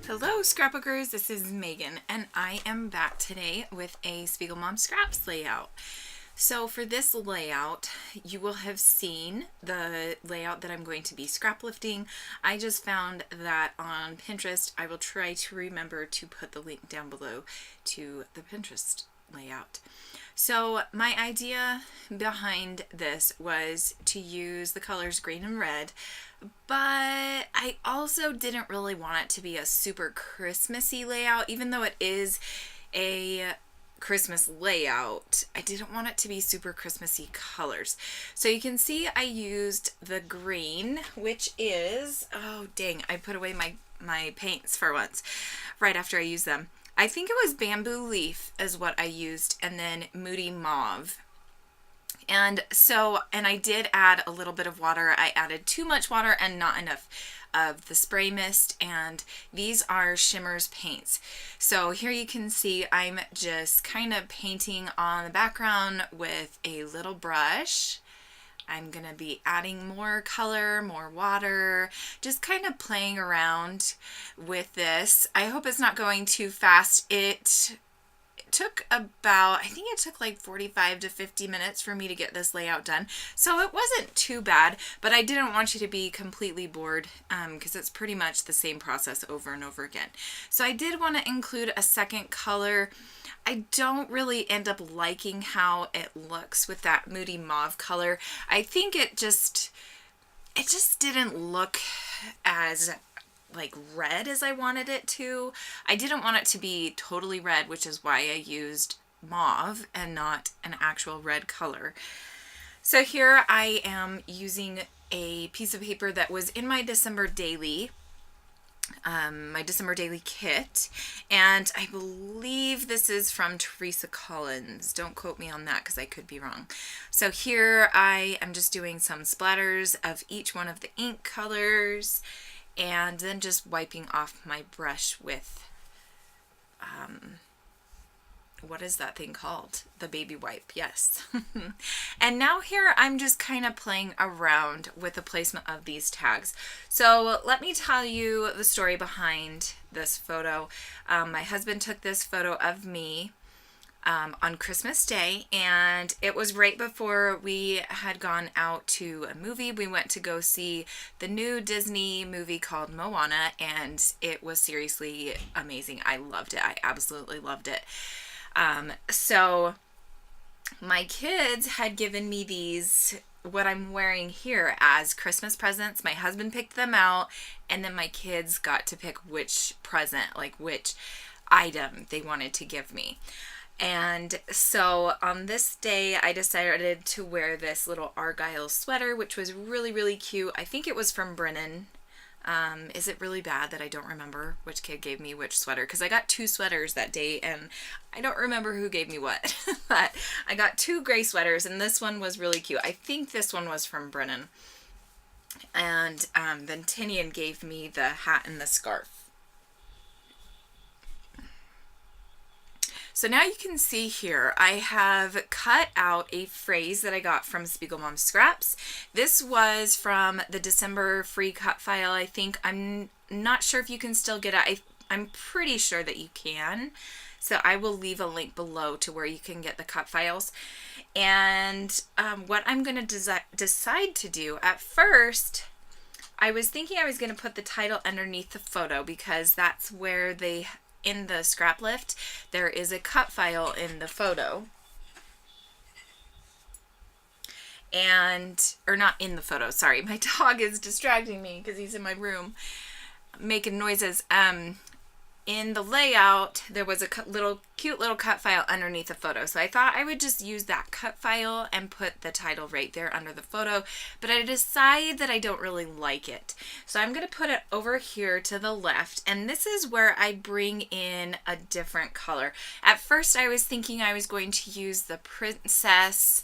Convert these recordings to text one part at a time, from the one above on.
Hello scrapbookers, this is Megan and I am back today with a SpiegelMom Scraps layout. So for this layout, you will have seen the layout that I'm going to be scraplifting. I just found that on Pinterest. I will try to remember to put the link down below to the Pinterest layout. So my idea behind this was to use the colors green and red, but I also didn't really want it to be a super Christmassy layout. Even though it is a Christmas layout, I didn't want it to be super Christmassy colors. So you can see I used the green, which is, oh dang, I put away my paints for once right after I used them. I think it was Bamboo Leaf is what I used, and then Moody Mauve. And I did add a little bit of water. I added too much water and not enough of the spray mist, and these are Shimmer's paints. So here you can see I'm just kind of painting on the background with a little brush. I'm going to be adding more color, more water, just kind of playing around with this. I hope it's not going too fast. It took about, I think it took like 45 to 50 minutes for me to get this layout done. So it wasn't too bad, but I didn't want you to be completely bored because it's pretty much the same process over and over again. So I did want to include a second color. I don't really end up liking how it looks with that Moody Mauve color. I think it just didn't look as like red as I wanted it to. I didn't want it to be totally red, which is why I used mauve and not an actual red color. So here I am using a piece of paper that was in my December daily kit, and I believe this is from Teresa Collins. Don't quote me on that because I could be wrong. So here I am just doing some splatters of each one of the ink colors, and then just wiping off my brush with, what is that thing called? The baby wipe, yes. And now here I'm just kind of playing around with the placement of these tags. So let me tell you the story behind this photo. My husband took this photo of me on Christmas Day, and it was right before we had gone out to a movie. We went to go see the new Disney movie called Moana, and it was seriously amazing. I loved it. I absolutely loved it. So my kids had given me these, what I'm wearing here, as Christmas presents. My husband picked them out, and then my kids got to pick which present, like which item they wanted to give me. And so on this day, I decided to wear this little Argyle sweater, which was really, really cute. I think it was from Brennan. Is it really bad that I don't remember which kid gave me which sweater? Because I got two sweaters that day, and I don't remember who gave me what. But I got two gray sweaters, and this one was really cute. I think this one was from Brennan. And then Tinian gave me the hat and the scarf. So now you can see here, I have cut out a phrase that I got from SpiegelMom Scraps. This was from the December free cut file, I think. I'm not sure if you can still get it. I'm pretty sure that you can. So I will leave a link below to where you can get the cut files. And what I'm going to decide to do, at first, I was thinking I was going to put the title underneath the photo, because that's where they... In the Scraplift, there is a cut file in the photo. Or not in the photo, sorry. My dog is distracting me because he's in my room making noises. In the layout, there was a cute little cut file underneath the photo. So I thought I would just use that cut file and put the title right there under the photo. But I decided that I don't really like it. So I'm going to put it over here to the left. And this is where I bring in a different color. At first, I was thinking I was going to use the Princess,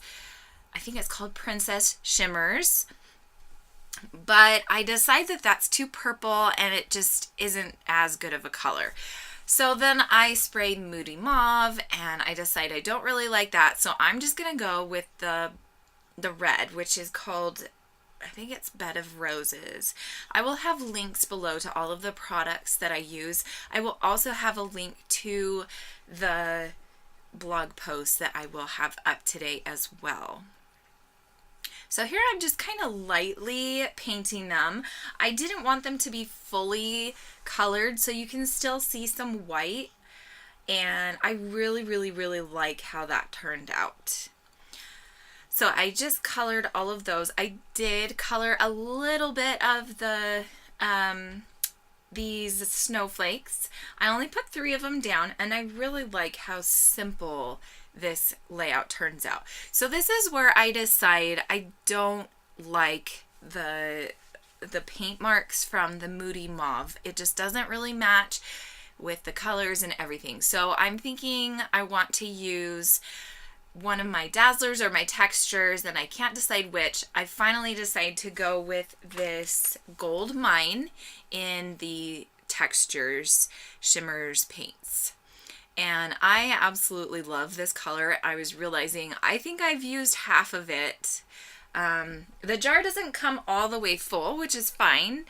I think it's called Princess Shimmers. But I decided that that's too purple and it just isn't as good of a color. So then I sprayed Moody Mauve, and I decided I don't really like that. So I'm just going to go with the red, which is called I think it's Bed of Roses. I will have links below to all of the products that I use. I will also have a link to the blog post that I will have up today as well. So here I'm just kind of lightly painting them. I didn't want them to be fully colored, so you can still see some white. And I really, really, really like how that turned out. So I just colored all of those. I did color a little bit of the these snowflakes. I only put 3 of them down, and I really like how simple this layout turns out. So this is where I decide I don't like the paint marks from the Moody Mauve. It just doesn't really match with the colors and everything. So I'm thinking I want to use one of my dazzlers or my textures, and I can't decide which. I finally decided to go with this Gold Mine in the textures, shimmers paints. And I absolutely love this color. I was realizing I think I've used half of it. The jar doesn't come all the way full, which is fine.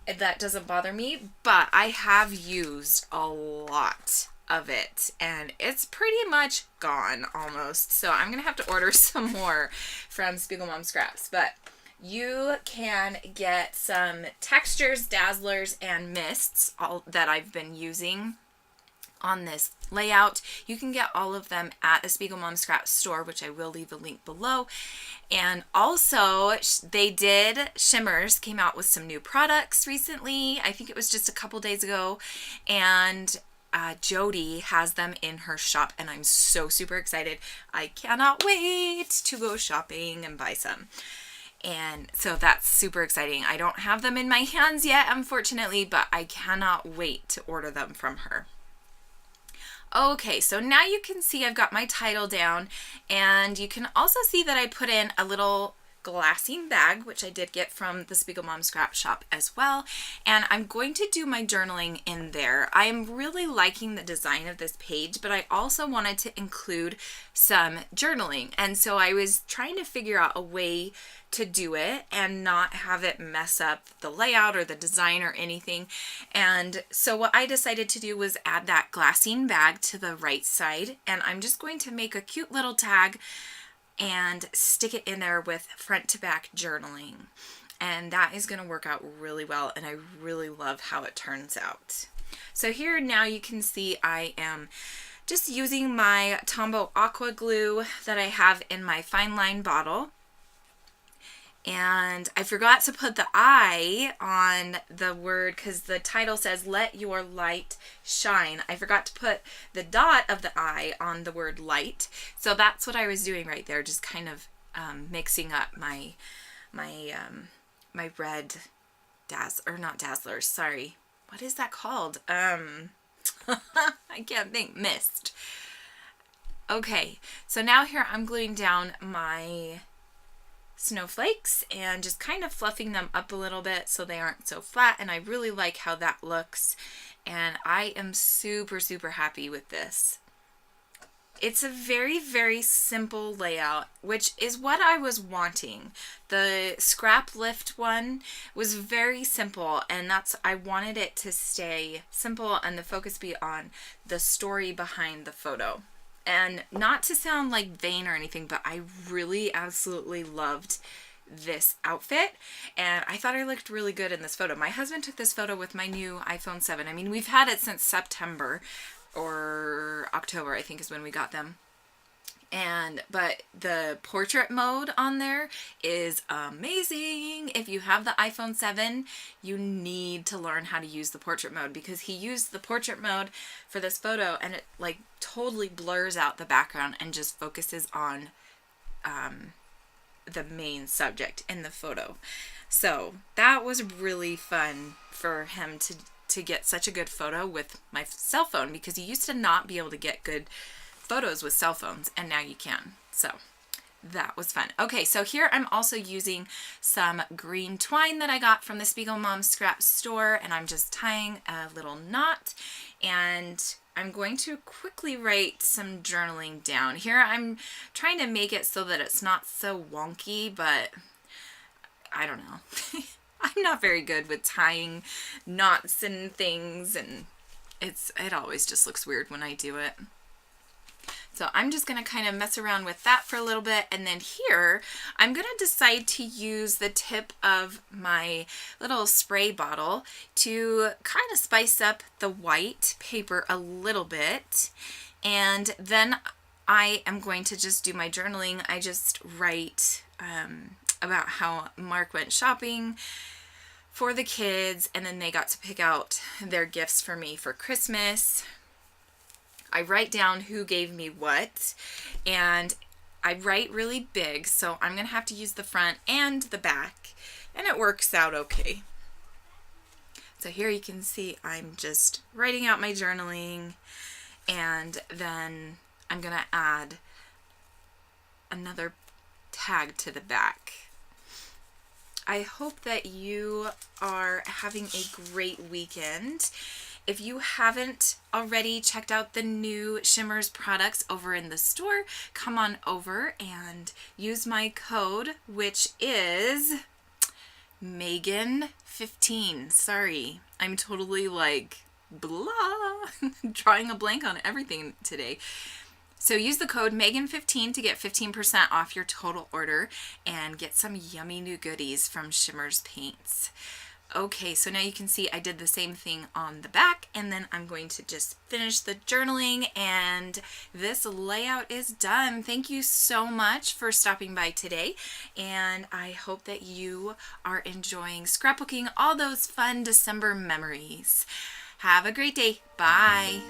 That doesn't bother me, but I have used a lot of it and it's pretty much gone almost. So I'm gonna have to order some more from SpiegelMom Scraps. But you can get some textures, dazzlers, and mists all that I've been using on this layout. You can get all of them at the SpiegelMom Scraps store, which I will leave a link below. And also they did, Shimmers came out with some new products recently. I think it was just a couple days ago, and Jody has them in her shop, and I'm so super excited. I cannot wait to go shopping and buy some. And so that's super exciting. I don't have them in my hands yet, unfortunately, but I cannot wait to order them from her. Okay, so now you can see I've got my title down, and you can also see that I put in a little glassine bag, which I did get from the SpiegelMom Scrap Shop as well, and I'm going to do my journaling in there. I am really liking the design of this page, but I also wanted to include some journaling, and so I was trying to figure out a way to do it and not have it mess up the layout or the design or anything. And so what I decided to do was add that glassine bag to the right side, and I'm just going to make a cute little tag and stick it in there with front to back journaling, and that is going to work out really well, and I really love how it turns out. So here now you can see I am just using my Tombow Aqua Glue that I have in my fine line bottle. And I forgot to put the I on the word because the title says let your light shine. I forgot to put the dot of the I on the word light. So that's what I was doing right there, just kind of mixing up my red not dazzlers, sorry. What is that called? I can't think. Mist. Okay, so now here I'm gluing down my snowflakes and just kind of fluffing them up a little bit so they aren't so flat, and I really like how that looks, and I am super happy with this. It's a very, very simple layout, which is what I was wanting. The Scraplift one was very simple, and I wanted it to stay simple and the focus be on the story behind the photo. And not to sound like vain or anything, but I really absolutely loved this outfit, and I thought I looked really good in this photo. My husband took this photo with my new iPhone 7. I mean, we've had it since September or October, I think is when we got them. But the portrait mode on there is amazing. If you have the iPhone 7, you need to learn how to use the portrait mode, because he used the portrait mode for this photo and it like totally blurs out the background and just focuses on the main subject in the photo. So that was really fun for him to get such a good photo with my cell phone, because he used to not be able to get good photos with cell phones, and now you can. So that was fun. Okay, so here I'm also using some green twine that I got from the SpiegelMom Scrap store, and I'm just tying a little knot, and I'm going to quickly write some journaling down. Here I'm trying to make it so that it's not so wonky, but I don't know. I'm not very good with tying knots and things, and it always just looks weird when I do it. So I'm just going to kind of mess around with that for a little bit, and then here I'm going to decide to use the tip of my little spray bottle to kind of spice up the white paper a little bit, and then I am going to just do my journaling. I just write about how Mark went shopping for the kids, and then they got to pick out their gifts for me for Christmas. I write down who gave me what, and I write really big, so I'm going to have to use the front and the back, and it works out okay. So here you can see I'm just writing out my journaling, and then I'm going to add another tag to the back. I hope that you are having a great weekend. If you haven't already checked out the new Shimmers products over in the store, come on over and use my code, which is Megan15. Sorry, I'm totally like blah, drawing a blank on everything today. So use the code Megan15 to get 15% off your total order and get some yummy new goodies from Shimmers Paints. Okay, so now you can see I did the same thing on the back, and then I'm going to just finish the journaling, and this layout is done. Thank you so much for stopping by today, and I hope that you are enjoying scrapbooking all those fun December memories. Have a great day. Bye.